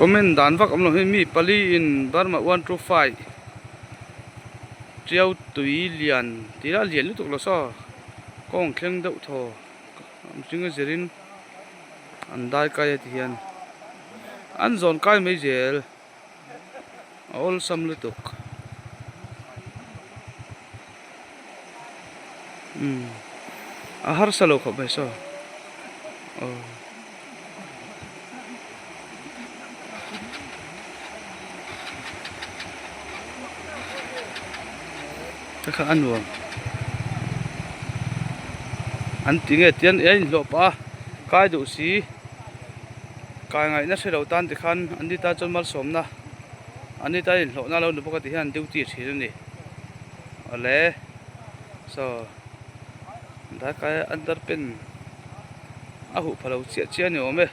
comment dan vak amlo mi pali in Burma 125 triau tui lian tira lian lutuk lo so kong thleng deuh tho jinga zerin andai kai ti hian an zon kai mai zel all sam lutuk a har salo kho bai so kha anwa an tinge tian ein lo pa kai du si kai ngai na selo tan ti khan ani ta chon mal somna ani ta in lo na lo nu pakati hian duty thir ni ale so da kai under pen a hu phalo chia chia ni ome